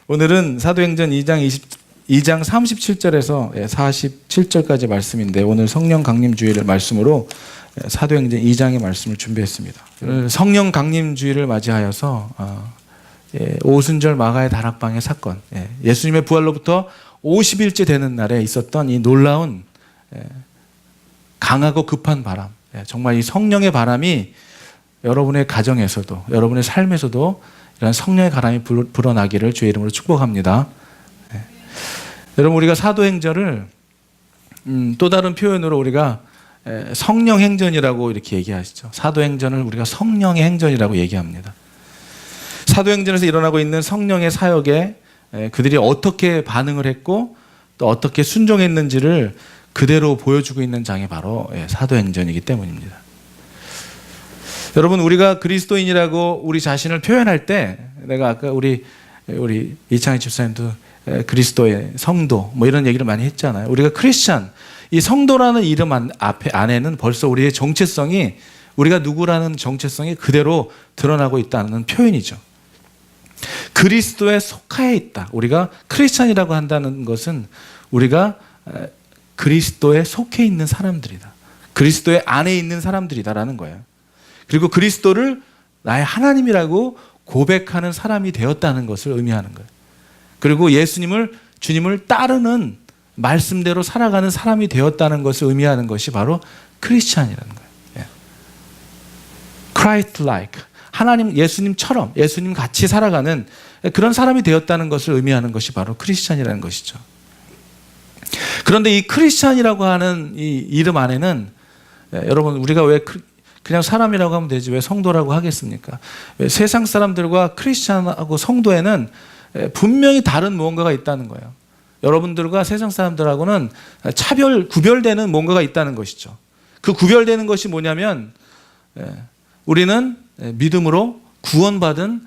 오늘은 사도행전 2장 37절에서 47절까지 말씀인데 오늘 성령 강림주의를 말씀으로 사도행전 2장의 말씀을 준비했습니다. 성령 강림주의를 맞이하여서 오순절 마가의 다락방의 사건, 예수님의 부활로부터 50일째 되는 날에 있었던 이 놀라운 강하고 급한 바람, 정말 이 성령의 바람이 여러분의 가정에서도 여러분의 삶에서도 이런 성령의 바람이 불어나기를 주의 이름으로 축복합니다. 여러분, 우리가 사도행전을 또 다른 표현으로 우리가 성령행전이라고 이렇게 얘기하시죠. 사도행전을 우리가 성령의 행전이라고 얘기합니다. 사도행전에서 일어나고 있는 성령의 사역에 그들이 어떻게 반응을 했고 또 어떻게 순종했는지를 그대로 보여주고 있는 장이 바로 사도행전이기 때문입니다. 여러분, 우리가 그리스도인이라고 우리 자신을 표현할 때, 내가 아까 우리 이창희 집사님도 그리스도의 성도 뭐 이런 얘기를 많이 했잖아요. 우리가 크리스찬, 이 성도라는 이름 안에는 벌써 우리의 정체성이, 우리가 누구라는 정체성이 그대로 드러나고 있다는 표현이죠. 그리스도에 속하여 있다. 우리가 크리스찬이라고 한다는 것은 우리가 그리스도에 속해 있는 사람들이다. 그리스도의 안에 있는 사람들이다라는 거예요. 그리고 그리스도를 나의 하나님이라고 고백하는 사람이 되었다는 것을 의미하는 거예요. 그리고 주님을 따르는 말씀대로 살아가는 사람이 되었다는 것을 의미하는 것이 바로 크리스찬이라는 거예요. Christ-like, 하나님, 예수님처럼, 예수님 같이 살아가는 그런 사람이 되었다는 것을 의미하는 것이 바로 크리스찬이라는 것이죠. 그런데 이 크리스찬이라고 하는 이 이름 안에는, 여러분, 우리가 왜 그냥 사람이라고 하면 되지 왜 성도라고 하겠습니까? 왜 세상 사람들과 크리스찬하고 성도에는 분명히 다른 무언가가 있다는 거예요. 여러분들과 세상 사람들하고는 구별되는 뭔가가 있다는 것이죠. 그 구별되는 것이 뭐냐면, 우리는 믿음으로 구원받은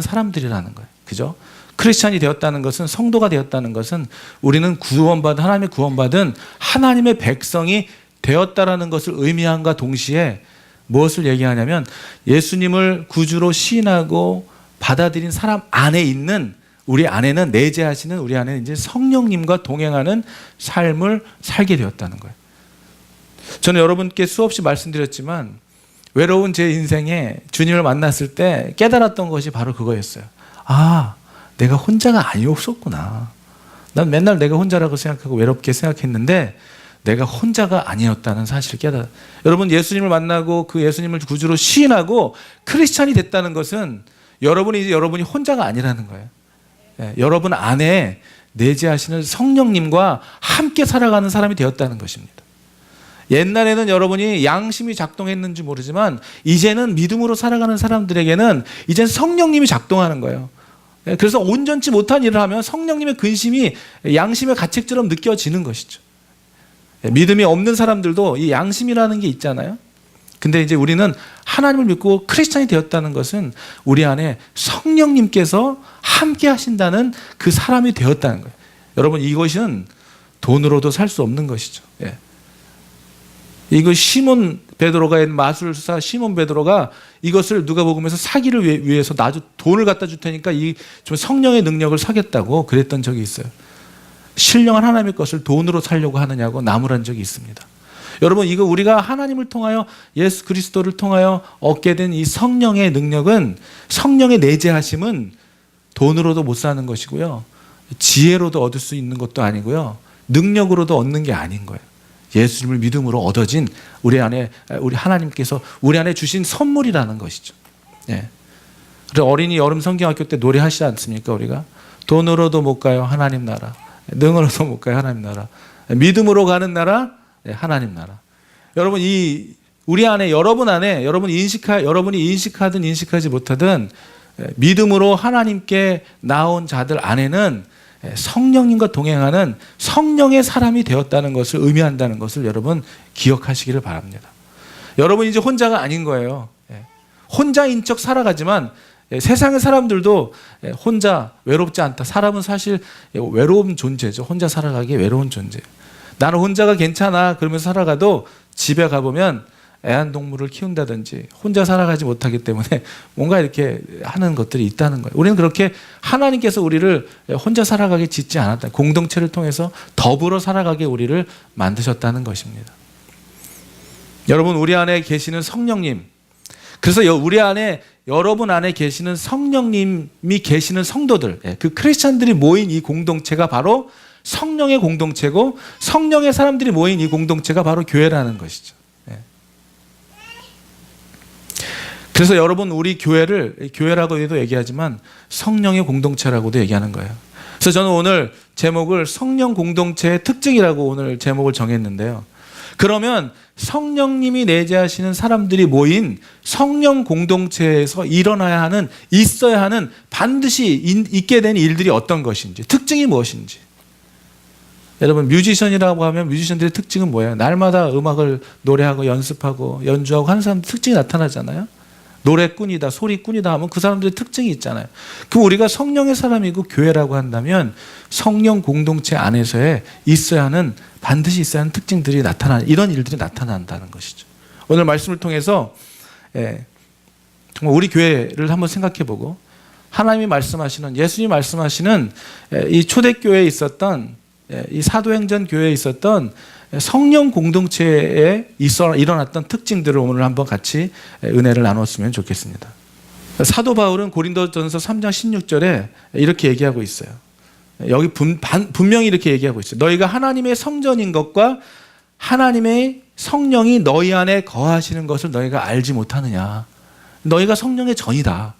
사람들이라는 거예요. 그죠? 크리스찬이 되었다는 것은, 성도가 되었다는 것은 우리는 하나님의 구원받은 하나님의 백성이 되었다라는 것을 의미함과 동시에 무엇을 얘기하냐면, 예수님을 구주로 시인하고 받아들인 사람 안에 있는, 우리 안에는 내재하시는, 우리 안에는 이제 성령님과 동행하는 삶을 살게 되었다는 거예요. 저는 여러분께 수없이 말씀드렸지만 외로운 제 인생에 주님을 만났을 때 깨달았던 것이 바로 그거였어요. 아, 내가 혼자가 아니었었구나. 난 맨날 내가 혼자라고 생각하고 외롭게 생각했는데 내가 혼자가 아니었다는 사실을 깨달아요. 여러분, 예수님을 만나고 그 예수님을 구주로 시인하고 크리스찬이 됐다는 것은 여러분이 혼자가 아니라는 거예요. 여러분 안에 내재하시는 성령님과 함께 살아가는 사람이 되었다는 것입니다. 옛날에는 여러분이 양심이 작동했는지 모르지만 이제는 믿음으로 살아가는 사람들에게는 이젠 성령님이 작동하는 거예요. 그래서 온전치 못한 일을 하면 성령님의 근심이 양심의 가책처럼 느껴지는 것이죠. 믿음이 없는 사람들도 이 양심이라는 게 있잖아요. 근데 이제 우리는 하나님을 믿고 크리스찬이 되었다는 것은 우리 안에 성령님께서 함께 하신다는 그 사람이 되었다는 거예요. 여러분, 이것은 돈으로도 살 수 없는 것이죠. 이거 시몬 베드로가 마술사 시몬 베드로가 이것을 누가복음에서 사기를 위해서 돈을 갖다 줄 테니까 좀 성령의 능력을 사겠다고 그랬던 적이 있어요. 신령한 하나님의 것을 돈으로 살려고 하느냐고 나무란 적이 있습니다. 여러분, 이거 우리가 하나님을 통하여 예수 그리스도를 통하여 얻게 된 이 성령의 능력은, 성령의 내재하심은 돈으로도 못 사는 것이고요, 지혜로도 얻을 수 있는 것도 아니고요, 능력으로도 얻는 게 아닌 거예요. 예수님을 믿음으로 얻어진 우리 하나님께서 우리 안에 주신 선물이라는 것이죠. 그래서 어린이 여름 성경학교 때 노래하시지 않습니까? 우리가 돈으로도 못 가요 하나님 나라, 능으로도 못 가요 하나님 나라, 믿음으로 가는 나라 하나님 나라. 여러분, 우리 안에, 여러분이 인식하든 인식하지 못하든 믿음으로 하나님께 나온 자들 안에는 성령님과 동행하는 성령의 사람이 되었다는 것을 의미한다는 것을 여러분 기억하시기를 바랍니다. 여러분, 이제 혼자가 아닌 거예요. 혼자인 척 살아가지만 세상의 사람들도 혼자 외롭지 않다. 사람은 사실 외로운 존재죠. 혼자 살아가기에 외로운 존재예요. 나는 혼자가 괜찮아 그러면서 살아가도 집에 가보면 애완동물을 키운다든지 혼자 살아가지 못하기 때문에 뭔가 이렇게 하는 것들이 있다는 거예요. 우리는 그렇게 하나님께서 우리를 혼자 살아가게 짓지 않았다. 공동체를 통해서 더불어 살아가게 우리를 만드셨다는 것입니다. 여러분, 우리 안에 계시는 성령님, 그래서 우리 안에, 여러분 안에 계시는 성령님이 계시는 성도들, 그 크리스찬들이 모인 이 공동체가 바로 성령의 공동체고, 성령의 사람들이 모인 이 공동체가 바로 교회라는 것이죠. 그래서 여러분, 우리 교회를 교회라고도 얘기하지만 성령의 공동체라고도 얘기하는 거예요. 그래서 저는 오늘 제목을 성령 공동체의 특징이라고 오늘 제목을 정했는데요. 그러면 성령님이 내재하시는 사람들이 모인 성령 공동체에서 일어나야 하는, 있어야 하는, 반드시 있게 된 일들이 어떤 것인지, 특징이 무엇인지. 여러분, 뮤지션이라고 하면 뮤지션들의 특징은 뭐예요? 날마다 음악을 노래하고 연습하고 연주하고 하는 사람들 특징이 나타나잖아요. 노래꾼이다, 소리꾼이다 하면 그 사람들의 특징이 있잖아요. 그럼 우리가 성령의 사람이고 교회라고 한다면 성령 공동체 안에서의 있어야 하는, 반드시 있어야 하는 특징들이 나타나는, 이런 일들이 나타난다는 것이죠. 오늘 말씀을 통해서 정말 우리 교회를 한번 생각해보고, 하나님이 말씀하시는, 예수님이 말씀하시는 이 초대교회에 있었던, 이 사도행전 교회에 있었던 성령 공동체에 일어났던 특징들을 오늘 한번 같이 은혜를 나눴으면 좋겠습니다. 사도 바울은 고린도전서 3장 16절에 이렇게 얘기하고 있어요. 여기 분명히 이렇게 얘기하고 있어요. 너희가 하나님의 성전인 것과 하나님의 성령이 너희 안에 거하시는 것을 너희가 알지 못하느냐. 너희가 성령의 전이다.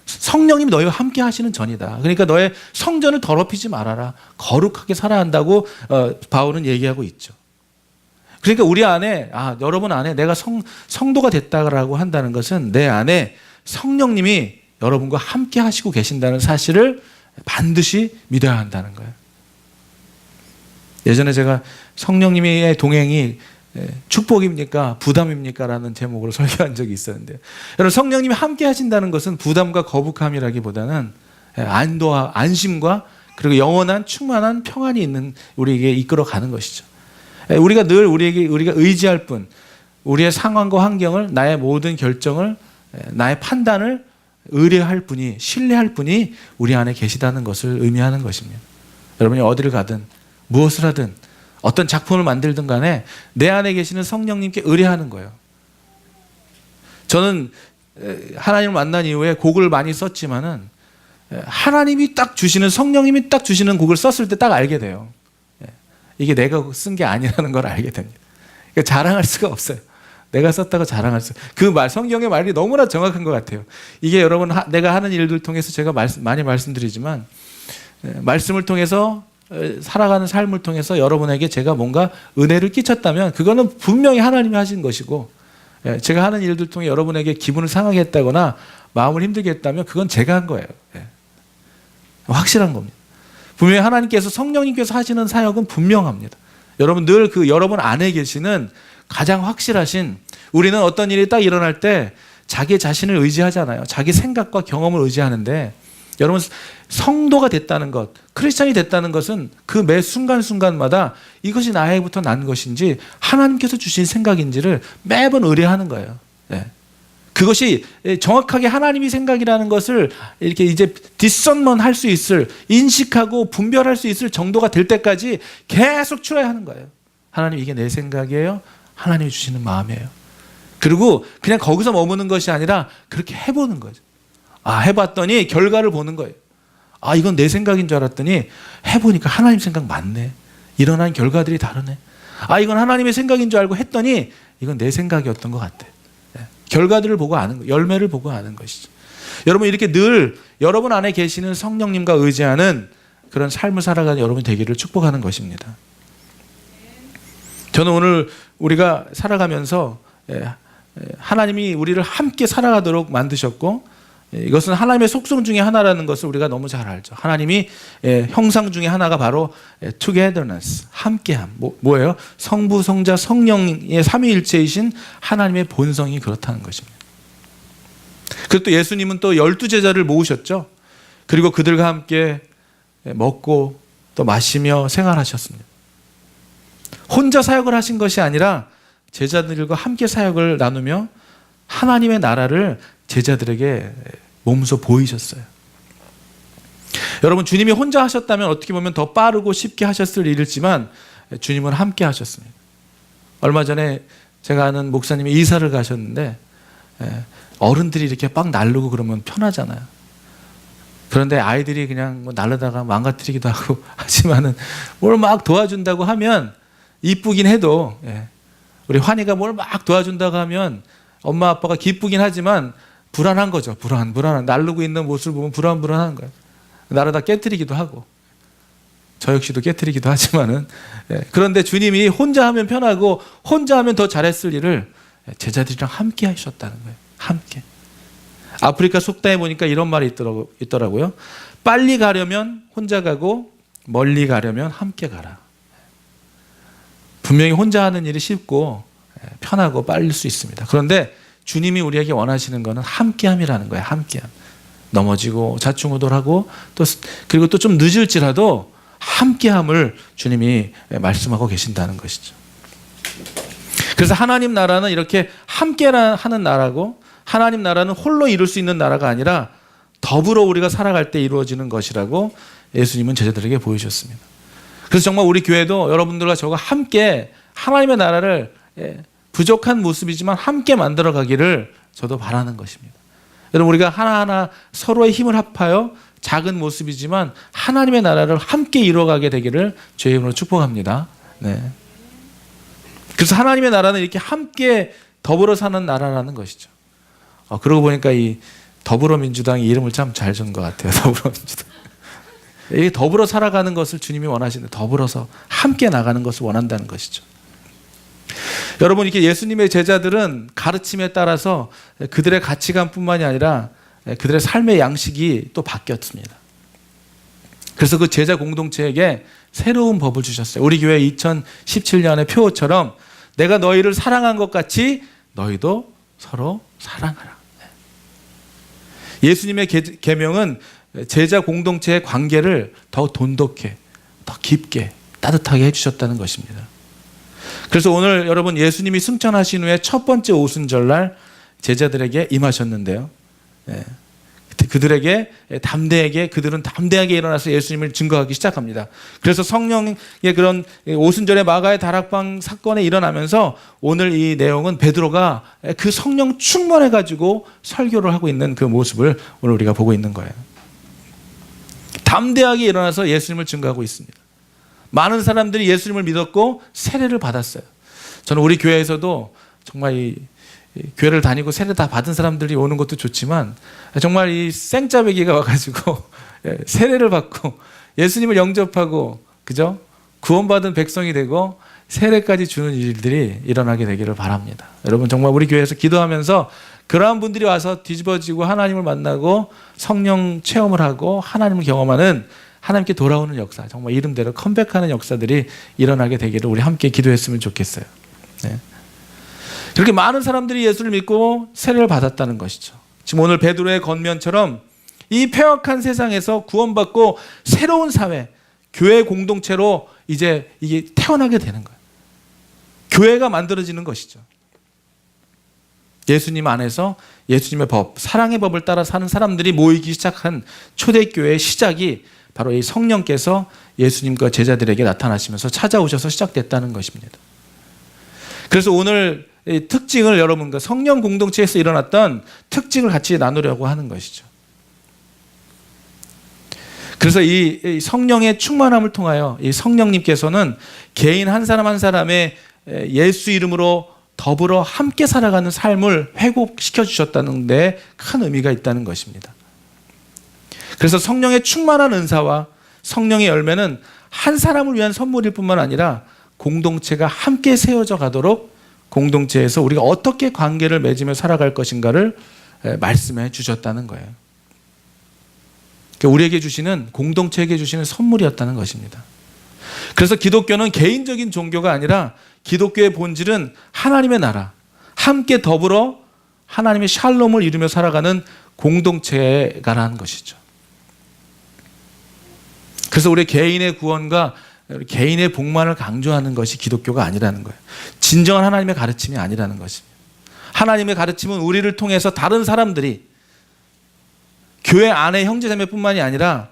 성령님이 너희와 함께 하시는 전이다. 그러니까 너의 성전을 더럽히지 말아라. 거룩하게 살아야 한다고 바울은 얘기하고 있죠. 그러니까 우리 안에, 여러분 안에 내가 성도가 됐다라고 한다는 것은 내 안에 성령님이 여러분과 함께 하시고 계신다는 사실을 반드시 믿어야 한다는 거예요. 예전에 제가 성령님의 동행이 축복입니까? 부담입니까? 라는 제목으로 설교한 적이 있었는데요. 여러분, 성령님이 함께 하신다는 것은 부담과 거북함이라기보다는 안도와 안심과 그리고 영원한 충만한 평안이 있는 우리에게 이끌어가는 것이죠. 우리가 늘 우리가 의지할 뿐, 우리의 상황과 환경을, 나의 모든 결정을, 나의 판단을 의뢰할 분이, 신뢰할 분이 우리 안에 계시다는 것을 의미하는 것입니다. 여러분이 어디를 가든 무엇을 하든 어떤 작품을 만들든 간에 내 안에 계시는 성령님께 의뢰하는 거예요. 저는 하나님을 만난 이후에 곡을 많이 썼지만은 하나님이 딱 주시는, 성령님이 딱 주시는 곡을 썼을 때 딱 알게 돼요. 이게 내가 쓴 게 아니라는 걸 알게 됩니다. 그러니까 자랑할 수가 없어요. 내가 썼다고 자랑할 수. 그 말, 성경의 말이 너무나 정확한 것 같아요. 이게 여러분, 내가 하는 일들 통해서 제가 많이 말씀드리지만, 말씀을 통해서 살아가는 삶을 통해서 여러분에게 제가 뭔가 은혜를 끼쳤다면 그거는 분명히 하나님이 하신 것이고, 제가 하는 일들 통해 여러분에게 기분을 상하게 했다거나 마음을 힘들게 했다면 그건 제가 한 거예요. 확실한 겁니다. 분명히 하나님께서, 성령님께서 하시는 사역은 분명합니다. 여러분, 늘 여러분 안에 계시는 가장 확실하신, 우리는 어떤 일이 딱 일어날 때 자기 자신을 의지하잖아요. 자기 생각과 경험을 의지하는데, 여러분, 성도가 됐다는 것, 크리스찬이 됐다는 것은 그 매 순간순간마다 이것이 나에게부터 난 것인지 하나님께서 주신 생각인지를 매번 의뢰하는 거예요. 그것이 정확하게 하나님이 생각이라는 것을 이렇게 이제 뒷선만 할 수 있을, 인식하고 분별할 수 있을 정도가 될 때까지 계속 추려야 하는 거예요. 하나님, 이게 내 생각이에요? 하나님이 주시는 마음이에요. 그리고 그냥 거기서 머무는 것이 아니라 그렇게 해보는 거죠. 해봤더니 결과를 보는 거예요. 이건 내 생각인 줄 알았더니 해보니까 하나님 생각 맞네. 일어난 결과들이 다르네. 이건 하나님의 생각인 줄 알고 했더니 이건 내 생각이었던 것 같아. 결과들을 보고 아는 거, 열매를 보고 아는 것이죠. 여러분, 이렇게 늘 여러분 안에 계시는 성령님과 의지하는 그런 삶을 살아가는 여러분이 되기를 축복하는 것입니다. 저는 오늘 우리가 살아가면서 하나님이 우리를 함께 살아가도록 만드셨고, 이것은 하나님의 속성 중에 하나라는 것을 우리가 너무 잘 알죠. 하나님이 형상 중에 하나가 바로 togetherness, 함께함. 뭐예요? 성부, 성자, 성령의 삼위일체이신 하나님의 본성이 그렇다는 것입니다. 그리고 또 예수님은 또 12제자를 모으셨죠. 그리고 그들과 함께 먹고 또 마시며 생활하셨습니다. 혼자 사역을 하신 것이 아니라 제자들과 함께 사역을 나누며 하나님의 나라를 제자들에게 몸소 보이셨어요. 여러분, 주님이 혼자 하셨다면 어떻게 보면 더 빠르고 쉽게 하셨을 일이지만 주님은 함께 하셨습니다. 얼마 전에 제가 아는 목사님이 이사를 가셨는데 어른들이 이렇게 막 날르고 그러면 편하잖아요. 그런데 아이들이 그냥 뭐 날르다가 망가뜨리기도 하고 하지만은 뭘 막 도와준다고 하면 이쁘긴 해도, 우리 환희가 뭘 막 도와준다고 하면 엄마 아빠가 기쁘긴 하지만 불안한 거죠. 불안한. 날르고 있는 모습을 보면 불안한 거예요. 나르다 깨뜨리기도 하고 저 역시도 깨뜨리기도 하지만은, 그런데 주님이 혼자 하면 편하고 혼자 하면 더 잘했을 일을 제자들이랑 함께 하셨다는 거예요. 함께. 아프리카 속담에 보니까 이런 말이 있더라고요. 빨리 가려면 혼자 가고 멀리 가려면 함께 가라. 분명히 혼자 하는 일이 쉽고 편하고 빠를 수 있습니다. 그런데 주님이 우리에게 원하시는 것은 함께함이라는 거예요. 함께함. 넘어지고 좌충우돌하고 그리고 또 좀 늦을지라도 함께함을 주님이 말씀하고 계신다는 것이죠. 그래서 하나님 나라는 이렇게 함께 하는 나라고, 하나님 나라는 홀로 이룰 수 있는 나라가 아니라 더불어 우리가 살아갈 때 이루어지는 것이라고 예수님은 제자들에게 보여주셨습니다. 그래서 정말 우리 교회도 여러분들과 저가 함께 하나님의 나라를 부족한 모습이지만 함께 만들어 가기를 저도 바라는 것입니다. 여러분, 우리가 하나하나 서로의 힘을 합하여 작은 모습이지만 하나님의 나라를 함께 이루어가게 되기를 주의 이름으로 축복합니다. 그래서 하나님의 나라는 이렇게 함께 더불어 사는 나라라는 것이죠. 그러고 보니까 이 더불어민주당이 이름을 참 잘 준 것 같아요. 더불어민주당. 이 더불어 살아가는 것을 주님이 원하시는데 더불어서 함께 나가는 것을 원한다는 것이죠. 여러분, 이렇게 예수님의 제자들은 가르침에 따라서 그들의 가치관뿐만이 아니라 그들의 삶의 양식이 또 바뀌었습니다. 그래서 그 제자 공동체에게 새로운 법을 주셨어요. 우리 교회 2017년의 표어처럼 내가 너희를 사랑한 것 같이 너희도 서로 사랑하라. 예수님의 계명은 제자 공동체의 관계를 더 돈독해, 더 깊게, 따뜻하게 해주셨다는 것입니다. 그래서 오늘 여러분, 예수님이 승천하신 후에 첫 번째 오순절날 제자들에게 임하셨는데요. 그들은 담대하게 일어나서 예수님을 증거하기 시작합니다. 그래서 성령의 그런 오순절의 마가의 다락방 사건에 일어나면서 오늘 이 내용은 베드로가 그 성령 충만해 가지고 설교를 하고 있는 그 모습을 오늘 우리가 보고 있는 거예요. 담대하게 일어나서 예수님을 증거하고 있습니다. 많은 사람들이 예수님을 믿었고 세례를 받았어요. 저는 우리 교회에서도 정말 이 교회를 다니고 세례 다 받은 사람들이 오는 것도 좋지만 정말 이 생짜배기가 와가지고 세례를 받고 예수님을 영접하고, 그죠? 구원받은 백성이 되고 세례까지 주는 일들이 일어나게 되기를 바랍니다. 여러분, 정말 우리 교회에서 기도하면서 그러한 분들이 와서 뒤집어지고 하나님을 만나고 성령 체험을 하고 하나님을 경험하는, 하나님께 돌아오는 역사, 정말 이름대로 컴백하는 역사들이 일어나게 되기를 우리 함께 기도했으면 좋겠어요. 그렇게 많은 사람들이 예수를 믿고 세례를 받았다는 것이죠. 지금 오늘 베드로의 권면처럼 이 폐역한 세상에서 구원받고 새로운 사회, 교회 공동체로 이제 이게 태어나게 되는 거예요. 교회가 만들어지는 것이죠. 예수님 안에서 예수님의 법, 사랑의 법을 따라 사는 사람들이 모이기 시작한 초대교회의 시작이 바로 이 성령께서 예수님과 제자들에게 나타나시면서 찾아오셔서 시작됐다는 것입니다. 그래서 오늘 이 특징을 여러분과 성령 공동체에서 일어났던 특징을 같이 나누려고 하는 것이죠. 그래서 이 성령의 충만함을 통하여 이 성령님께서는 개인 한 사람 한 사람의 예수 이름으로 더불어 함께 살아가는 삶을 회복시켜 주셨다는 데 큰 의미가 있다는 것입니다. 그래서 성령의 충만한 은사와 성령의 열매는 한 사람을 위한 선물일 뿐만 아니라 공동체가 함께 세워져 가도록 공동체에서 우리가 어떻게 관계를 맺으며 살아갈 것인가를 말씀해 주셨다는 거예요. 우리에게 주시는, 공동체에게 주시는 선물이었다는 것입니다. 그래서 기독교는 개인적인 종교가 아니라 기독교의 본질은 하나님의 나라, 함께 더불어 하나님의 샬롬을 이루며 살아가는 공동체가라는 것이죠. 그래서 우리 개인의 구원과 개인의 복만을 강조하는 것이 기독교가 아니라는 거예요. 진정한 하나님의 가르침이 아니라는 것입니다. 하나님의 가르침은 우리를 통해서 다른 사람들이 교회 안의 형제자매뿐만이 아니라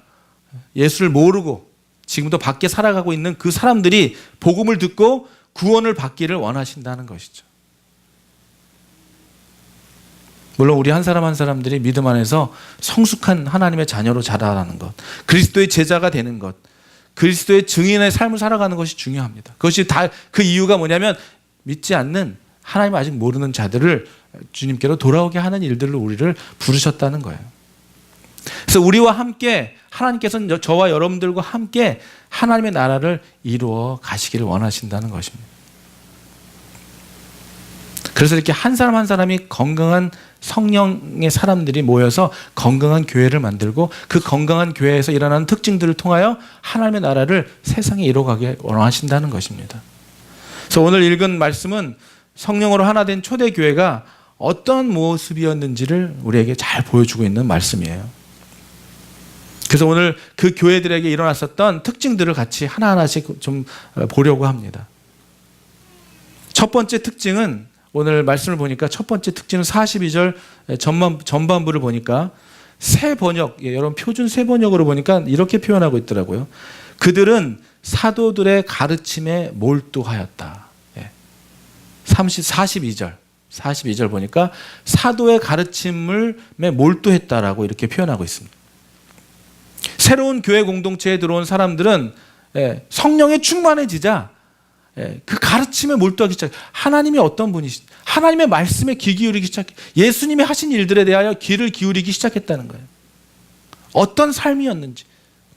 예수를 모르고 지금도 밖에 살아가고 있는 그 사람들이 복음을 듣고 구원을 받기를 원하신다는 것이죠. 물론 우리 한 사람 한 사람들이 믿음 안에서 성숙한 하나님의 자녀로 자라나는 것, 그리스도의 제자가 되는 것, 그리스도의 증인의 삶을 살아가는 것이 중요합니다. 그것이 다 그 이유가 뭐냐면 믿지 않는 하나님을 아직 모르는 자들을 주님께로 돌아오게 하는 일들로 우리를 부르셨다는 거예요. 그래서 우리와 함께 하나님께서는 저와 여러분들과 함께 하나님의 나라를 이루어 가시기를 원하신다는 것입니다. 그래서 이렇게 한 사람 한 사람이 건강한 성령의 사람들이 모여서 건강한 교회를 만들고 그 건강한 교회에서 일어나는 특징들을 통하여 하나님의 나라를 세상에 이루어가게 원하신다는 것입니다. 그래서 오늘 읽은 말씀은 성령으로 하나 된 초대교회가 어떤 모습이었는지를 우리에게 잘 보여주고 있는 말씀이에요. 그래서 오늘 그 교회들에게 일어났었던 특징들을 같이 하나하나씩 좀 보려고 합니다. 첫 번째 특징은 오늘 말씀을 보니까 첫 번째 특징은 42절 전반부를 보니까 새 번역, 여러분 표준 새 번역으로 보니까 이렇게 표현하고 있더라고요. 그들은 사도들의 가르침에 몰두하였다. 42절 보니까 사도의 가르침에 몰두했다라고 이렇게 표현하고 있습니다. 새로운 교회 공동체에 들어온 사람들은 성령에 충만해지자 그 가르침에 몰두하기 시작. 하나님이 어떤 분이시? 하나님의 말씀에 귀 기울이기 시작. 예수님이 하신 일들에 대하여 귀를 기울이기 시작했다는 거예요. 어떤 삶이었는지,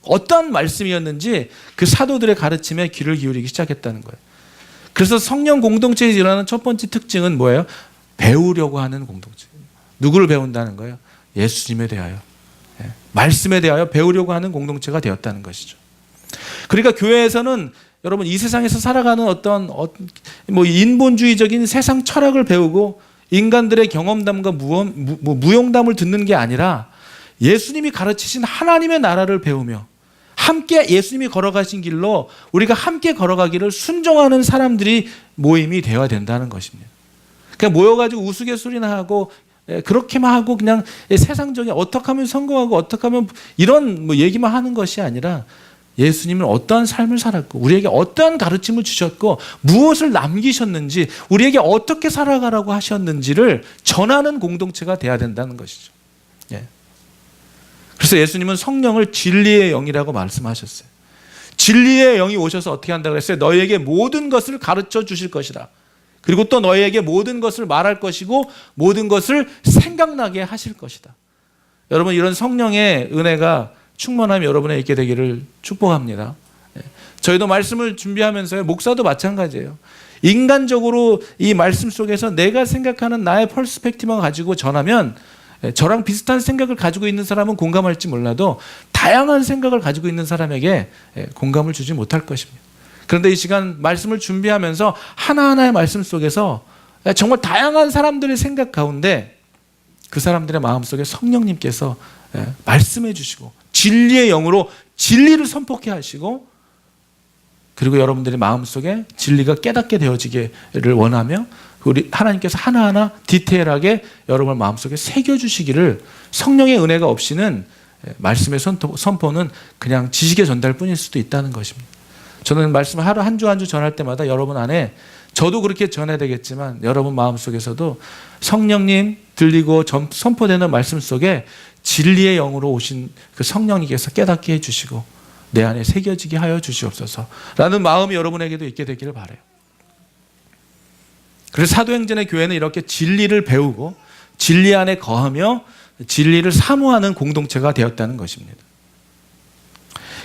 어떤 말씀이었는지 그 사도들의 가르침에 귀를 기울이기 시작했다는 거예요. 그래서 성령 공동체에 일어나는 첫 번째 특징은 뭐예요? 배우려고 하는 공동체. 누구를 배운다는 거예요? 예수님에 대하여, 말씀에 대하여 배우려고 하는 공동체가 되었다는 것이죠. 그러니까 교회에서는 여러분 이 세상에서 살아가는 어떤 인본주의적인 세상 철학을 배우고 인간들의 경험담과 무용담을 듣는 게 아니라 예수님이 가르치신 하나님의 나라를 배우며 함께 예수님이 걸어가신 길로 우리가 함께 걸어가기를 순종하는 사람들이 모임이 되어야 된다는 것입니다. 그냥 모여가지고 우스갯소리나 하고 그렇게만 하고 그냥 세상적인 어떻게 하면 성공하고 어떻게 하면 이런 얘기만 하는 것이 아니라 예수님은 어떠한 삶을 살았고 우리에게 어떠한 가르침을 주셨고 무엇을 남기셨는지 우리에게 어떻게 살아가라고 하셨는지를 전하는 공동체가 돼야 된다는 것이죠. 그래서 예수님은 성령을 진리의 영이라고 말씀하셨어요. 진리의 영이 오셔서 어떻게 한다고 했어요? 너희에게 모든 것을 가르쳐 주실 것이라. 그리고 또 너희에게 모든 것을 말할 것이고 모든 것을 생각나게 하실 것이다. 여러분 이런 성령의 은혜가 충만함이 여러분에 있게 되기를 축복합니다. 저희도 말씀을 준비하면서요. 목사도 마찬가지예요. 인간적으로 이 말씀 속에서 내가 생각하는 나의 퍼스펙티브만 가지고 전하면 저랑 비슷한 생각을 가지고 있는 사람은 공감할지 몰라도 다양한 생각을 가지고 있는 사람에게 공감을 주지 못할 것입니다. 그런데 이 시간 말씀을 준비하면서 하나하나의 말씀 속에서 정말 다양한 사람들의 생각 가운데 그 사람들의 마음속에 성령님께서 말씀해 주시고 진리의 영으로 진리를 선포케 하시고 그리고 여러분들의 마음속에 진리가 깨닫게 되어지기를 원하며 우리 하나님께서 하나하나 디테일하게 여러분 마음속에 새겨주시기를 성령의 은혜가 없이는 말씀의 선포는 그냥 지식의 전달뿐일 수도 있다는 것입니다. 저는 말씀을 하루 한 주 한 주 전할 때마다 여러분 안에 저도 그렇게 전해야 되겠지만 여러분 마음속에서도 성령님 들리고 선포되는 말씀 속에 진리의 영으로 오신 그 성령님께서 깨닫게 해주시고 내 안에 새겨지게 하여 주시옵소서라는 마음이 여러분에게도 있게 되기를 바라요. 그래서 사도행전의 교회는 이렇게 진리를 배우고 진리 안에 거하며 진리를 사모하는 공동체가 되었다는 것입니다.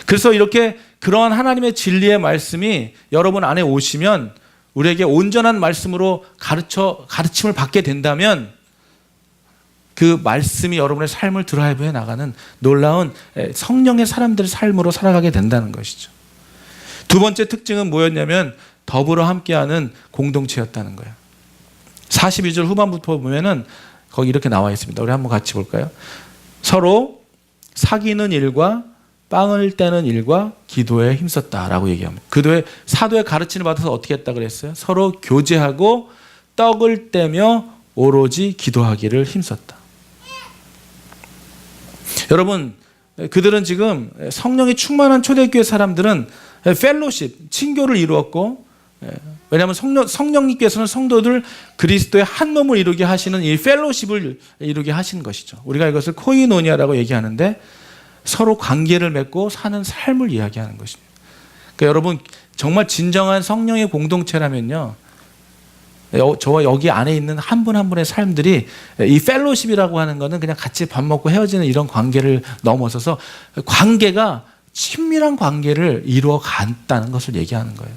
그래서 이렇게 그러한 하나님의 진리의 말씀이 여러분 안에 오시면 우리에게 온전한 말씀으로 가르침을 받게 된다면 그 말씀이 여러분의 삶을 드라이브해 나가는 놀라운 성령의 사람들의 삶으로 살아가게 된다는 것이죠. 두 번째 특징은 뭐였냐면 더불어 함께하는 공동체였다는 거예요. 42절 후반부터 보면은 거기 이렇게 나와 있습니다. 우리 한번 같이 볼까요? 서로 사귀는 일과 빵을 떼는 일과 기도에 힘썼다라고 얘기합니다. 기도에 사도의 가르침을 받아서 어떻게 했다 그랬어요? 서로 교제하고 떡을 떼며 오로지 기도하기를 힘썼다. 여러분, 그들은 지금 성령이 충만한 초대교회 사람들은 펠로십, 친교를 이루었고, 왜냐하면 성령님께서는 성도들 그리스도의 한 몸을 이루게 하시는 이 펠로십을 이루게 하시는 것이죠. 우리가 이것을 코이노니아라고 얘기하는데 서로 관계를 맺고 사는 삶을 이야기하는 것입니다. 그러니까 여러분, 정말 진정한 성령의 공동체라면요, 저와 여기 안에 있는 한 분 한 분의 삶들이 이 펠로십이라고 하는 거는 그냥 같이 밥 먹고 헤어지는 이런 관계를 넘어서서 관계가 친밀한 관계를 이루어 갔다는 것을 얘기하는 거예요.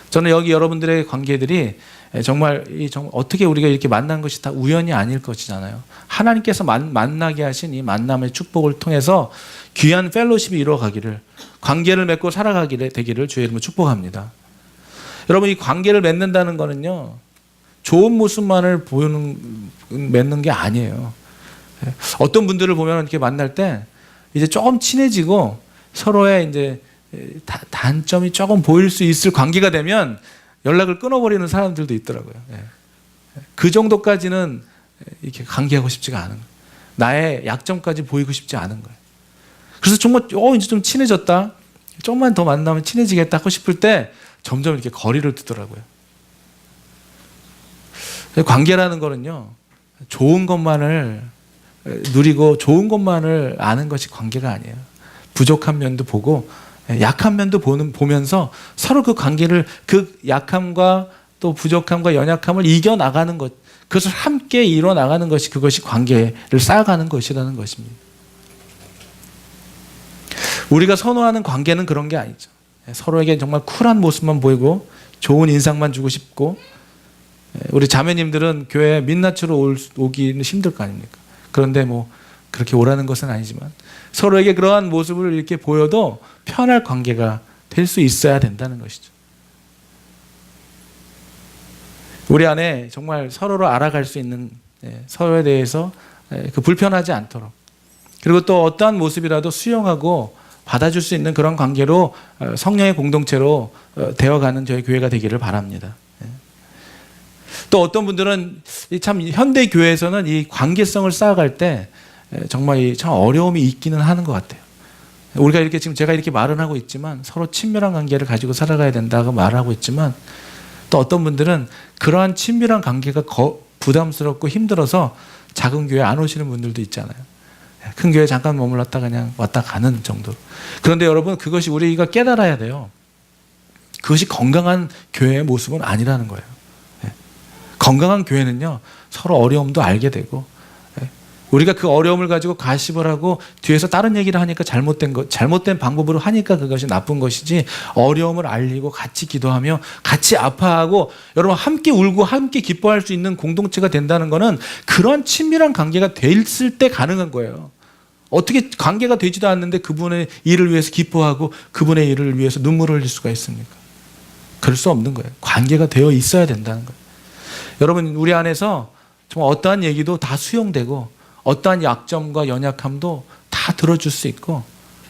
저는 여기 여러분들의 관계들이 정말 어떻게 우리가 이렇게 만난 것이 다 우연이 아닐 것이잖아요. 하나님께서 만나게 하신 이 만남의 축복을 통해서 귀한 펠로십이 이루어가기를, 관계를 맺고 살아가기를 되기를 주의 이름으로 축복합니다. 여러분, 이 관계를 맺는다는 거는요, 좋은 모습만을 맺는 게 아니에요. 어떤 분들을 보면 이렇게 만날 때 이제 조금 친해지고 서로의 이제 단점이 조금 보일 수 있을 관계가 되면 연락을 끊어버리는 사람들도 있더라고요. 그 정도까지는 이렇게 관계하고 싶지가 않은 거예요. 나의 약점까지 보이고 싶지 않은 거예요. 그래서 정말 이제 좀 친해졌다, 조금만 더 만나면 친해지겠다 하고 싶을 때 점점 이렇게 거리를 두더라고요. 관계라는 거는요, 좋은 것만을 누리고 좋은 것만을 아는 것이 관계가 아니에요. 부족한 면도 보고 약한 면도 보면서 서로 그 관계를, 그 약함과 또 부족함과 연약함을 이겨나가는 것, 그것을 함께 이뤄나가는 것이, 그것이 관계를 쌓아가는 것이라는 것입니다. 우리가 선호하는 관계는 그런 게 아니죠. 서로에게 정말 쿨한 모습만 보이고 좋은 인상만 주고 싶고, 우리 자매님들은 교회에 민낯으로 오기는 힘들 거 아닙니까? 그런데 뭐 그렇게 오라는 것은 아니지만 서로에게 그러한 모습을 이렇게 보여도 편할 관계가 될 수 있어야 된다는 것이죠. 우리 안에 정말 서로를 알아갈 수 있는, 서로에 대해서 그 불편하지 않도록, 그리고 또 어떠한 모습이라도 수용하고 받아줄 수 있는 그런 관계로 성령의 공동체로 되어가는 저희 교회가 되기를 바랍니다. 또 어떤 분들은 참 현대 교회에서는 이 관계성을 쌓아갈 때 정말 참 어려움이 있기는 하는 것 같아요. 우리가 이렇게 지금 제가 이렇게 말은 하고 있지만 서로 친밀한 관계를 가지고 살아가야 된다고 말하고 있지만, 또 어떤 분들은 그러한 친밀한 관계가 부담스럽고 힘들어서 작은 교회 안 오시는 분들도 있잖아요. 큰 교회 잠깐 머물렀다 그냥 왔다 가는 정도. 그런데 여러분, 그것이 우리가 깨달아야 돼요. 그것이 건강한 교회의 모습은 아니라는 거예요. 건강한 교회는요, 서로 어려움도 알게 되고, 우리가 그 어려움을 가지고 가십을 하고 뒤에서 다른 얘기를 하니까 잘못된 방법으로 하니까 그것이 나쁜 것이지, 어려움을 알리고 같이 기도하며 같이 아파하고 여러분 함께 울고 함께 기뻐할 수 있는 공동체가 된다는 것은 그런 친밀한 관계가 됐을 때 가능한 거예요. 어떻게 관계가 되지도 않는데 그분의 일을 위해서 기뻐하고 그분의 일을 위해서 눈물을 흘릴 수가 있습니까? 그럴 수 없는 거예요. 관계가 되어 있어야 된다는 거예요. 여러분, 우리 안에서 정말 어떠한 얘기도 다 수용되고 어떠한 약점과 연약함도 다 들어줄 수 있고,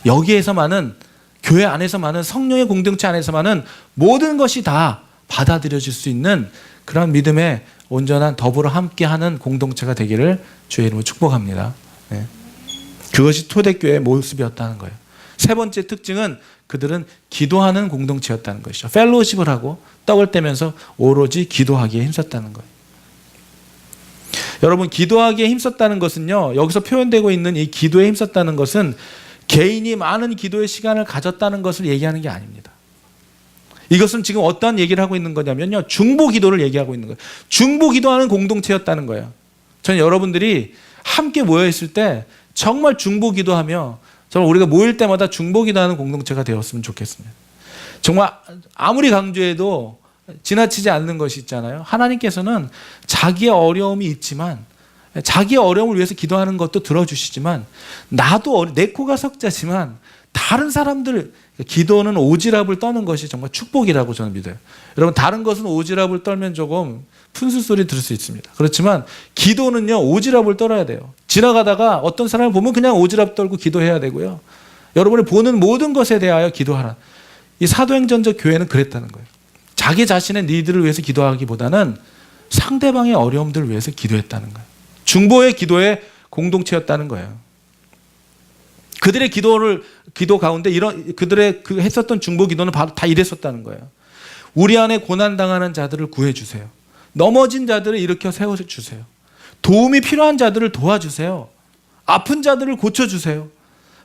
여기에서만은, 교회 안에서만은, 성령의 공동체 안에서만은 모든 것이 다 받아들여질 수 있는 그런 믿음의 온전한 더불어 함께하는 공동체가 되기를 주의 이름으로 축복합니다. 그것이 초대교회의 모습이었다는 거예요. 세 번째 특징은 그들은 기도하는 공동체였다는 것이죠. 펠로십을 하고 떡을 떼면서 오로지 기도하기에 힘썼다는 거예요. 여러분, 기도하기에 힘썼다는 것은요, 여기서 표현되고 있는 이 기도에 힘썼다는 것은 개인이 많은 기도의 시간을 가졌다는 것을 얘기하는 게 아닙니다. 이것은 지금 어떠한 얘기를 하고 있는 거냐면요, 중보 기도를 얘기하고 있는 거예요. 중보 기도하는 공동체였다는 거예요. 저는 여러분들이 함께 모여 있을 때 정말 중보 기도하며, 정말 우리가 모일 때마다 중보 기도하는 공동체가 되었으면 좋겠습니다. 정말 아무리 강조해도 지나치지 않는 것이 있잖아요. 하나님께서는 자기의 어려움이 있지만, 자기의 어려움을 위해서 기도하는 것도 들어주시지만, 나도 내 코가 석자지만 다른 사람들, 기도는 오지랖을 떠는 것이 정말 축복이라고 저는 믿어요. 여러분, 다른 것은 오지랖을 떨면 조금 푼수 소리 들을 수 있습니다. 그렇지만 기도는요, 오지랖을 떨어야 돼요. 지나가다가 어떤 사람을 보면 그냥 오지랖 떨고 기도해야 되고요. 여러분이 보는 모든 것에 대하여 기도하라. 이 사도행전적 교회는 그랬다는 거예요. 자기 자신의 니들을 위해서 기도하기보다는 상대방의 어려움들을 위해서 기도했다는 거예요. 중보의 기도의 공동체였다는 거예요. 그들의 기도 가운데 그들의 했었던 중보 기도는 바로 다 이랬었다는 거예요. 우리 안에 고난 당하는 자들을 구해 주세요. 넘어진 자들을 일으켜 세워 주세요. 도움이 필요한 자들을 도와주세요. 아픈 자들을 고쳐 주세요.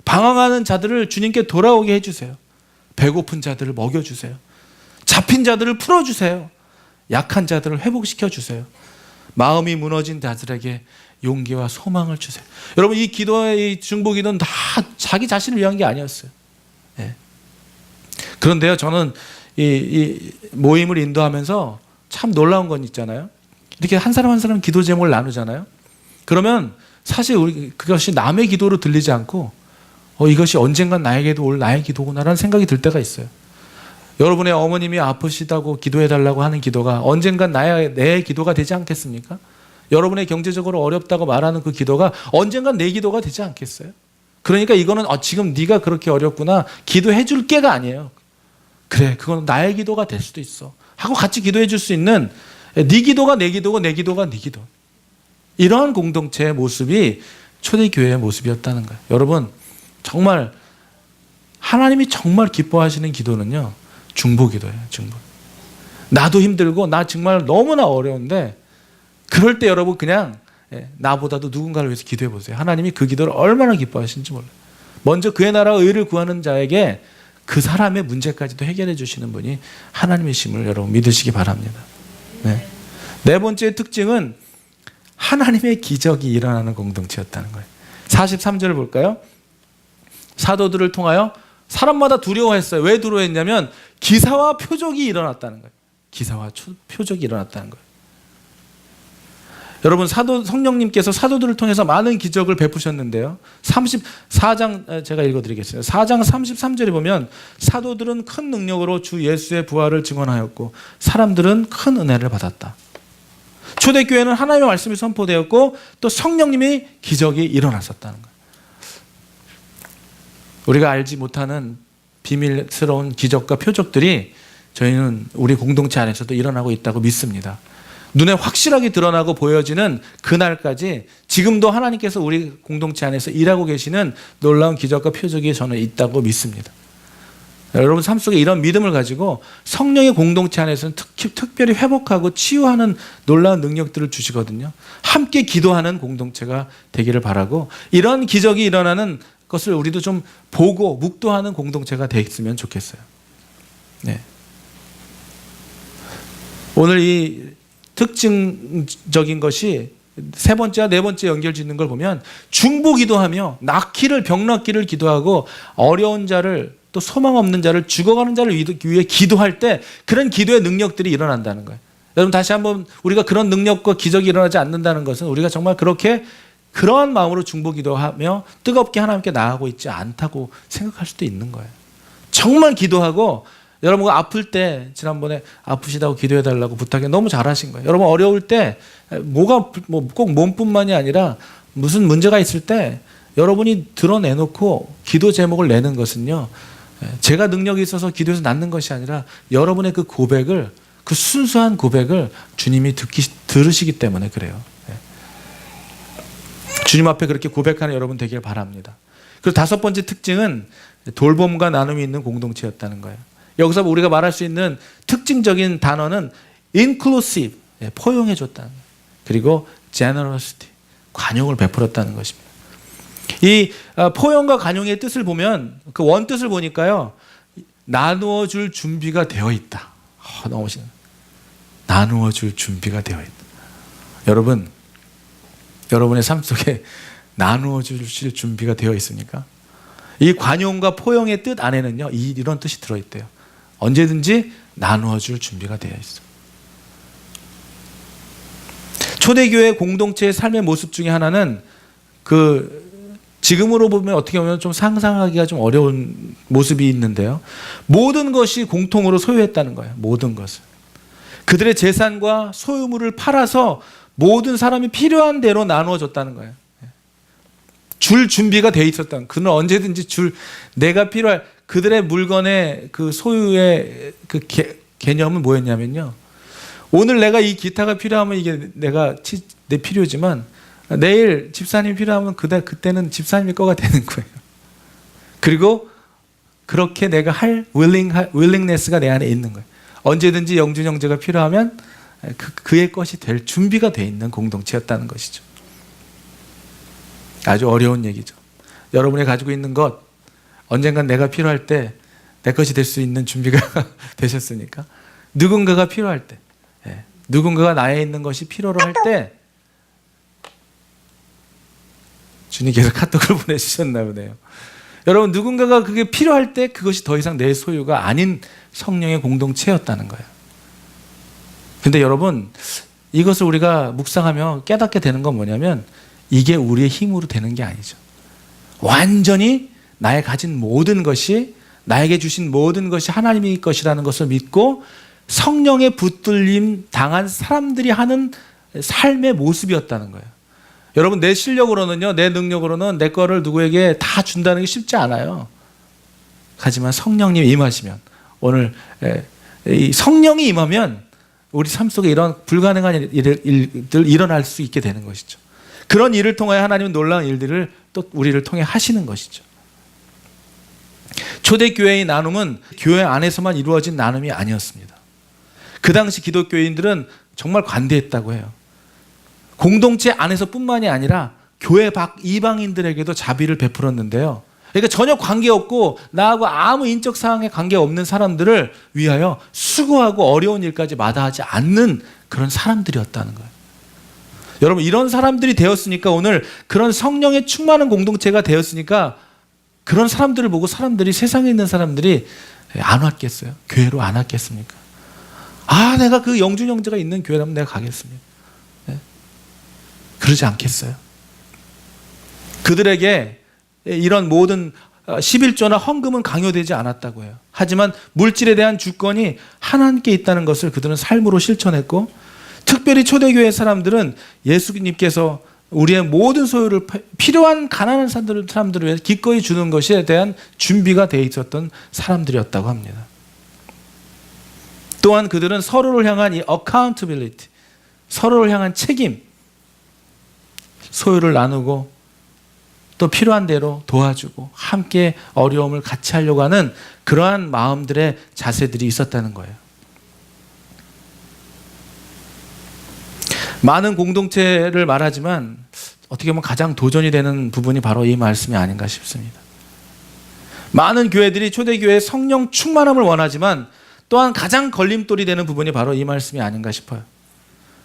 방황하는 자들을 주님께 돌아오게 해 주세요. 배고픈 자들을 먹여 주세요. 잡힌 자들을 풀어 주세요. 약한 자들을 회복시켜 주세요. 마음이 무너진 자들에게 용기와 소망을 주세요. 여러분, 이 기도의 중보 기도는 다 자기 자신을 위한 게 아니었어요. 예. 그런데요, 저는 이 모임을 인도하면서 참 놀라운 건 있잖아요. 이렇게 한 사람 한 사람 기도 제목을 나누잖아요. 그러면 사실 그것이 남의 기도로 들리지 않고 이것이 언젠간 나에게도 올 나의 기도구나라는 생각이 들 때가 있어요. 여러분의 어머님이 아프시다고 기도해달라고 하는 기도가 언젠간 내 기도가 되지 않겠습니까? 여러분의 경제적으로 어렵다고 말하는 그 기도가 언젠간 내 기도가 되지 않겠어요? 그러니까 이거는 지금 네가 그렇게 어렵구나, 기도해 줄 게가 아니에요. 그래, 그건 나의 기도가 될 수도 있어 하고 같이 기도해 줄 수 있는, 네 기도가 내 기도고 내 기도가 네 기도, 이러한 공동체의 모습이 초대교회의 모습이었다는 거예요. 여러분, 정말 하나님이 정말 기뻐하시는 기도는요, 중보기도예요. 중보. 나도 힘들고 나 정말 너무나 어려운데 그럴 때 여러분 그냥 나보다도 누군가를 위해서 기도해 보세요. 하나님이 그 기도를 얼마나 기뻐하시는지 몰라요. 먼저 그의 나라 의를 구하는 자에게 그 사람의 문제까지도 해결해 주시는 분이 하나님이심을 여러분 믿으시기 바랍니다. 네 번째 특징은 하나님의 기적이 일어나는 공동체였다는 거예요. 43절을 볼까요? 사도들을 통하여 사람마다 두려워했어요. 왜 두려워했냐면 기사와 표적이 일어났다는 거예요. 기사와 표적이 일어났다는 거예요. 여러분, 성령님께서 사도들을 통해서 많은 기적을 베푸셨는데요. 34장 제가 읽어드리겠습니다. 4장 33절에 보면 사도들은 큰 능력으로 주 예수의 부활을 증언하였고 사람들은 큰 은혜를 받았다. 초대교회는 하나님의 말씀이 선포되었고 또 성령님이 기적이 일어났었다는 거예요. 우리가 알지 못하는 비밀스러운 기적과 표적들이 저희는 우리 공동체 안에서도 일어나고 있다고 믿습니다. 눈에 확실하게 드러나고 보여지는 그날까지 지금도 하나님께서 우리 공동체 안에서 일하고 계시는 놀라운 기적과 표적이 저는 있다고 믿습니다. 여러분 삶 속에 이런 믿음을 가지고 성령의 공동체 안에서는 특별히 회복하고 치유하는 놀라운 능력들을 주시거든요. 함께 기도하는 공동체가 되기를 바라고 이런 기적이 일어나는 것을 우리도 좀 보고 묵도하는 공동체가 됐으면 좋겠어요. 네. 오늘 이 특징적인 것이 세 번째와 네 번째 연결 짓는 걸 보면 중보 기도하며 병 낫기를 기도하고 어려운 자를 또 소망 없는 자를 죽어가는 자를 위해 기도할 때 그런 기도의 능력들이 일어난다는 거예요. 여러분 다시 한번 우리가 그런 능력과 기적이 일어나지 않는다는 것은 우리가 정말 그러한 마음으로 중보 기도하며 뜨겁게 하나님께 나아가고 있지 않다고 생각할 수도 있는 거예요. 정말 기도하고 여러분가 아플 때 지난번에 아프시다고 기도해달라고 부탁해 너무 잘하신 거예요. 여러분 어려울 때 꼭 몸뿐만이 아니라 무슨 문제가 있을 때 여러분이 드러내놓고 기도 제목을 내는 것은요, 제가 능력이 있어서 기도해서 낫는 것이 아니라 여러분의 그 고백을, 그 순수한 고백을 주님이 들으시기 때문에 그래요. 주님 앞에 그렇게 고백하는 여러분 되길 바랍니다. 그리고 다섯 번째 특징은 돌봄과 나눔이 있는 공동체였다는 거예요. 여기서 우리가 말할 수 있는 특징적인 단어는 inclusive, 포용해줬다는 거예요. 그리고 generosity, 관용을 베풀었다는 것입니다. 이 포용과 관용의 뜻을 보면 그 원뜻을 보니까요, 나누어 줄 준비가 되어 있다. 너무 멋있네. 나누어 줄 준비가 되어 있다. 여러분의 삶 속에 나누어 주실 준비가 되어 있습니까? 이 관용과 포용의 뜻 안에는요, 이런 뜻이 들어있대요. 언제든지 나누어 줄 준비가 되어 있어. 초대교회 공동체의 삶의 모습 중에 하나는 지금으로 보면 어떻게 보면 좀 상상하기가 좀 어려운 모습이 있는데요. 모든 것이 공통으로 소유했다는 거예요. 모든 것을. 그들의 재산과 소유물을 팔아서 모든 사람이 필요한 대로 나누어 줬다는 거예요. 줄 준비가 돼 있었던, 그는 언제든지 내가 필요할 그들의 물건의 그 소유의 그 개념은 뭐였냐면요, 오늘 내가 이 기타가 필요하면 이게 내 필요지만 내일 집사님이 필요하면 그때는 집사님이 거가 되는 거예요. 그리고 그렇게 내가 할 willingness가 내 안에 있는 거예요. 언제든지 영준 형제가 필요하면 그의 것이 될 준비가 돼 있는 공동체였다는 것이죠. 아주 어려운 얘기죠. 여러분이 가지고 있는 것, 언젠간 내가 필요할 때 내 것이 될 수 있는 준비가 되셨으니까, 누군가가 필요할 때, 누군가가 나에 있는 것이 필요로 할 때, 주님께서 카톡을 보내주셨나 보네요. 여러분, 누군가가 그게 필요할 때 그것이 더 이상 내 소유가 아닌 성령의 공동체였다는 거예요. 근데 여러분, 이것을 우리가 묵상하며 깨닫게 되는 건 뭐냐면, 이게 우리의 힘으로 되는 게 아니죠. 완전히 나의 가진 모든 것이, 나에게 주신 모든 것이 하나님의 것이라는 것을 믿고 성령의 붙들림 당한 사람들이 하는 삶의 모습이었다는 거예요. 여러분, 내 실력으로는요, 내 능력으로는 내 거를 누구에게 다 준다는 게 쉽지 않아요. 하지만 성령님이 임하시면, 오늘 이 성령이 임하면 우리 삶 속에 이런 불가능한 일들 일어날 수 있게 되는 것이죠. 그런 일을 통하여 하나님은 놀라운 일들을 또 우리를 통해 하시는 것이죠. 초대교회의 나눔은 교회 안에서만 이루어진 나눔이 아니었습니다. 그 당시 기독교인들은 정말 관대했다고 해요. 공동체 안에서뿐만이 아니라 교회 밖 이방인들에게도 자비를 베풀었는데요. 그러니까 전혀 관계없고 나하고 아무 인적 사항에 관계없는 사람들을 위하여 수고하고 어려운 일까지 마다하지 않는 그런 사람들이었다는 거예요. 여러분, 이런 사람들이 되었으니까, 오늘 그런 성령의 충만한 공동체가 되었으니까, 그런 사람들을 보고 사람들이, 세상에 있는 사람들이 안 왔겠어요? 교회로 안 왔겠습니까? 내가 그 영준 형제가 있는 교회라면 내가 가겠습니다. 네? 그러지 않겠어요? 그들에게 이런 모든 11조나 헌금은 강요되지 않았다고 해요. 하지만 물질에 대한 주권이 하나님께 있다는 것을 그들은 삶으로 실천했고, 특별히 초대교회 사람들은 예수님께서 우리의 모든 소유를 필요한 가난한 사람들을 위해 기꺼이 주는 것에 대한 준비가 되어 있었던 사람들이었다고 합니다. 또한 그들은 서로를 향한 이 accountability, 서로를 향한 책임, 소유를 나누고 또 필요한 대로 도와주고 함께 어려움을 같이 하려고 하는 그러한 마음들의 자세들이 있었다는 거예요. 많은 공동체를 말하지만 어떻게 보면 가장 도전이 되는 부분이 바로 이 말씀이 아닌가 싶습니다. 많은 교회들이 초대교회의 성령 충만함을 원하지만 또한 가장 걸림돌이 되는 부분이 바로 이 말씀이 아닌가 싶어요.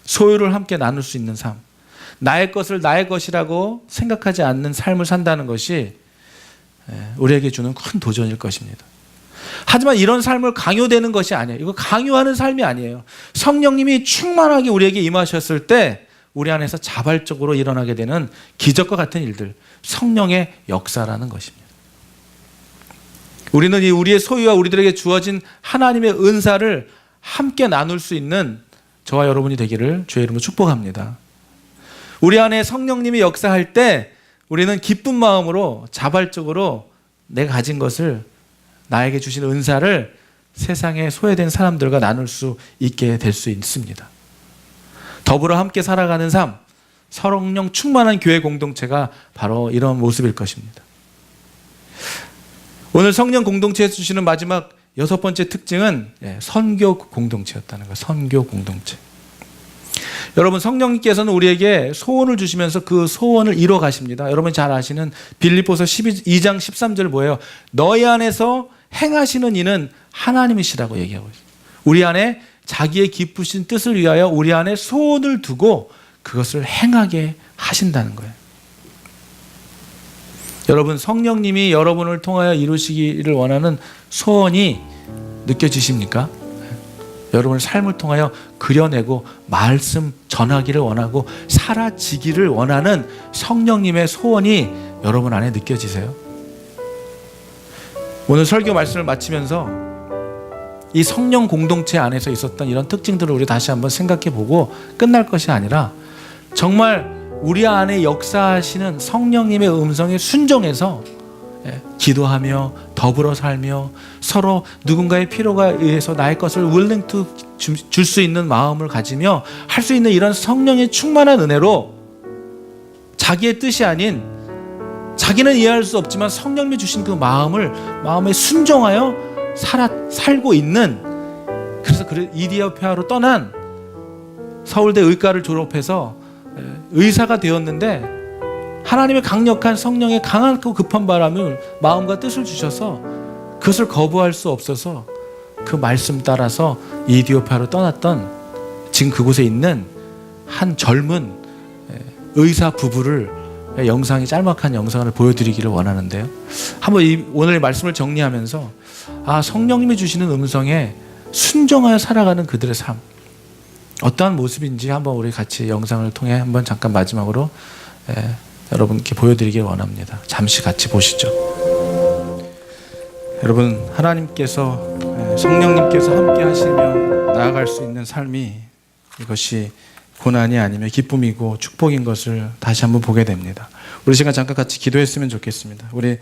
소유를 함께 나눌 수 있는 삶, 나의 것을 나의 것이라고 생각하지 않는 삶을 산다는 것이 우리에게 주는 큰 도전일 것입니다. 하지만 이런 삶을 강요되는 것이 아니에요. 이거 강요하는 삶이 아니에요. 성령님이 충만하게 우리에게 임하셨을 때 우리 안에서 자발적으로 일어나게 되는 기적과 같은 일들, 성령의 역사라는 것입니다. 우리는 이 우리의 소유와 우리들에게 주어진 하나님의 은사를 함께 나눌 수 있는 저와 여러분이 되기를 주의 이름으로 축복합니다. 우리 안에 성령님이 역사할 때 우리는 기쁜 마음으로 자발적으로 내가 가진 것을, 나에게 주신 은사를 세상에 소외된 사람들과 나눌 수 있게 될 수 있습니다. 더불어 함께 살아가는 삶, 성령 충만한 교회 공동체가 바로 이런 모습일 것입니다. 오늘 성령 공동체에서 주시는 마지막 6번째 특징은 선교 공동체였다는 거예요. 선교 공동체. 여러분, 성령님께서는 우리에게 소원을 주시면서 그 소원을 이뤄 가십니다. 여러분 잘 아시는 빌립보서 2장 13절 뭐예요? 너희 안에서 행하시는 이는 하나님이시라고 얘기하고 있어요. 우리 안에 자기의 기쁘신 뜻을 위하여 우리 안에 소원을 두고 그것을 행하게 하신다는 거예요. 여러분, 성령님이 여러분을 통하여 이루시기를 원하는 소원이 느껴지십니까? 여러분의 삶을 통하여 그려내고 말씀 전하기를 원하고 사라지기를 원하는 성령님의 소원이 여러분 안에 느껴지세요? 오늘 설교 말씀을 마치면서 이 성령 공동체 안에서 있었던 이런 특징들을 우리 다시 한번 생각해 보고 끝날 것이 아니라, 정말 우리 안에 역사하시는 성령님의 음성에 순종해서 기도하며 더불어 살며 서로 누군가의 필요가 의해서 나의 것을 willing to 줄 수 있는 마음을 가지며 할 수 있는 이런 성령의 충만한 은혜로 자기의 뜻이 아닌 자기는 이해할 수 없지만 성령님이 주신 그 마음에 순종하여 살고 있는, 그래서 이디오피아로 떠난 서울대 의과를 졸업해서 의사가 되었는데 하나님의 강력한 성령의 강하고 급한 바람을 마음과 뜻을 주셔서 그것을 거부할 수 없어서 그 말씀 따라서 이디오피아로 떠났던 지금 그곳에 있는 한 젊은 의사 부부를 짤막한 영상을 보여드리기를 원하는데요. 한번 오늘 말씀을 정리하면서 성령님이 주시는 음성에 순종하여 살아가는 그들의 삶 어떠한 모습인지 한번 우리 같이 영상을 통해 한번 잠깐 마지막으로 여러분께 보여드리길 원합니다. 잠시 같이 보시죠. 여러분, 하나님께서 성령님께서 함께 하시며 나아갈 수 있는 삶이 이것이 고난이 아니며 기쁨이고 축복인 것을 다시 한번 보게 됩니다. 우리 시간 잠깐 같이 기도했으면 좋겠습니다. 우리